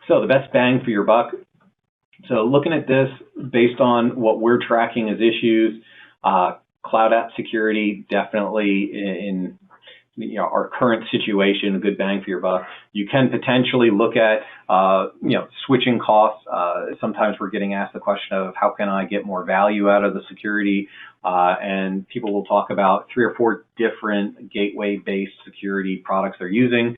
So the best bang for your buck. So looking at this based on what we're tracking as issues, cloud app security definitely in our current situation, a good bang for your buck. You can potentially look at switching costs. Sometimes we're getting asked the question of how can I get more value out of the security, and people will talk about 3 or 4 different gateway-based security products they're using.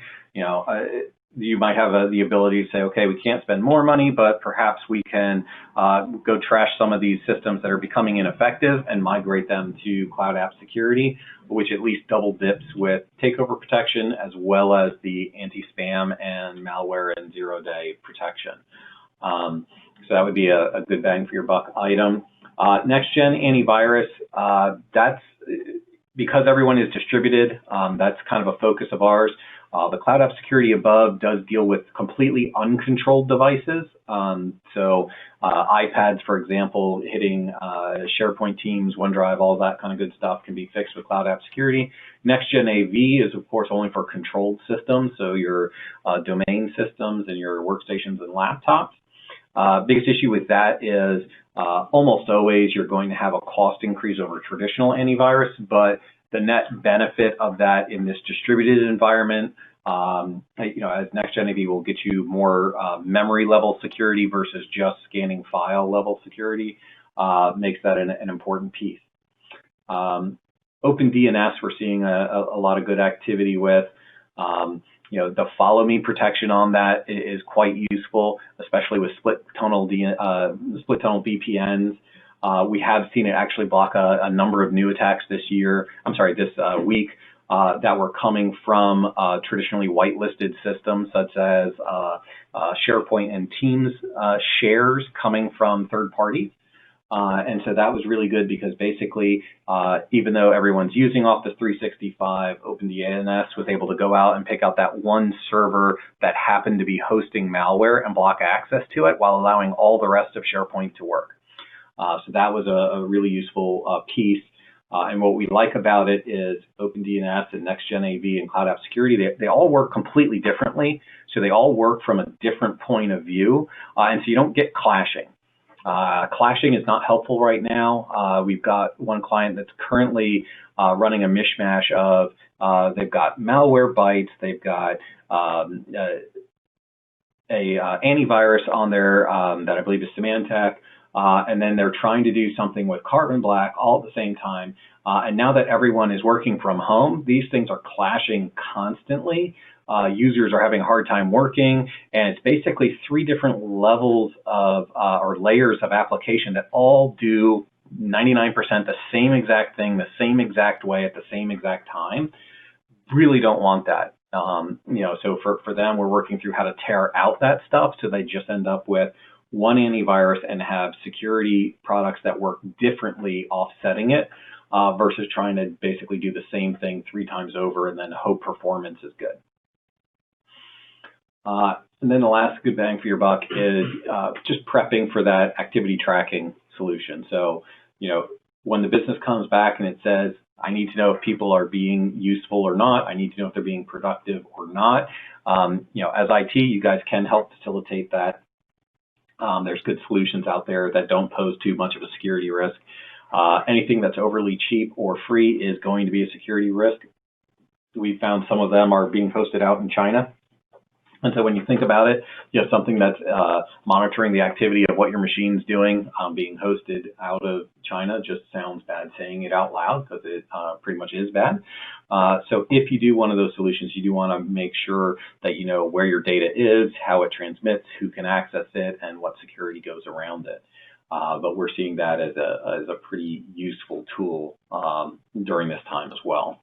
You might have the ability to say, okay, we can't spend more money, but perhaps we can go trash some of these systems that are becoming ineffective and migrate them to cloud app security, which at least double dips with takeover protection as well as the anti-spam and malware and zero-day protection. So that would be a good bang for your buck item. Next-gen antivirus, that's because everyone is distributed, that's kind of a focus of ours. The cloud app security above does deal with completely uncontrolled devices. So iPads, for example, hitting SharePoint, Teams, OneDrive, all that kind of good stuff can be fixed with cloud app security. Next-gen AV is, of course, only for controlled systems, so your domain systems and your workstations and laptops. Biggest issue with that is almost always you're going to have a cost increase over traditional antivirus, but the net benefit of that in this distributed environment, as Next-Gen AV will get you more memory level security versus just scanning file level security, makes that an important piece. OpenDNS, we're seeing a lot of good activity with. The follow me protection on that is quite useful, especially with split tonal VPNs. We have seen it actually block a number of new attacks this week that were coming from traditionally whitelisted systems such as SharePoint and Teams shares coming from third parties. And so that was really good because basically, even though everyone's using Office 365, OpenDNS was able to go out and pick out that one server that happened to be hosting malware and block access to it while allowing all the rest of SharePoint to work. So that was a really useful piece. And what we like about it is OpenDNS and Next-Gen AV and Cloud App Security, they all work completely differently. So they all work from a different point of view. And so you don't get clashing. Clashing is not helpful right now. We've got one client that's currently running a mishmash of, they've got malware bytes, they've got a antivirus on there that I believe is Symantec, and then they're trying to do something with Carbon Black all at the same time. And now that everyone is working from home, these things are clashing constantly. Users are having a hard time working, and it's basically 3 different levels of or layers of application that all do 99% the same exact thing, the same exact way at the same exact time. Really don't want that. So for them, we're working through how to tear out that stuff so they just end up with one antivirus and have security products that work differently offsetting it versus trying to basically do the same thing 3 times over and then hope performance is good. And then the last good bang for your buck is just prepping for that activity tracking solution. So, when the business comes back and it says, I need to know if people are being useful or not, I need to know if they're being productive or not. As IT, you guys can help facilitate that. There's good solutions out there that don't pose too much of a security risk. Anything that's overly cheap or free is going to be a security risk. We found some of them are being hosted out in China. And so when you think about it, something that's monitoring the activity of what your machine's doing, being hosted out of China just sounds bad saying it out loud because it pretty much is bad. So if you do one of those solutions, you do want to make sure that you know where your data is, how it transmits, who can access it, and what security goes around it. But we're seeing that as a pretty useful tool during this time as well.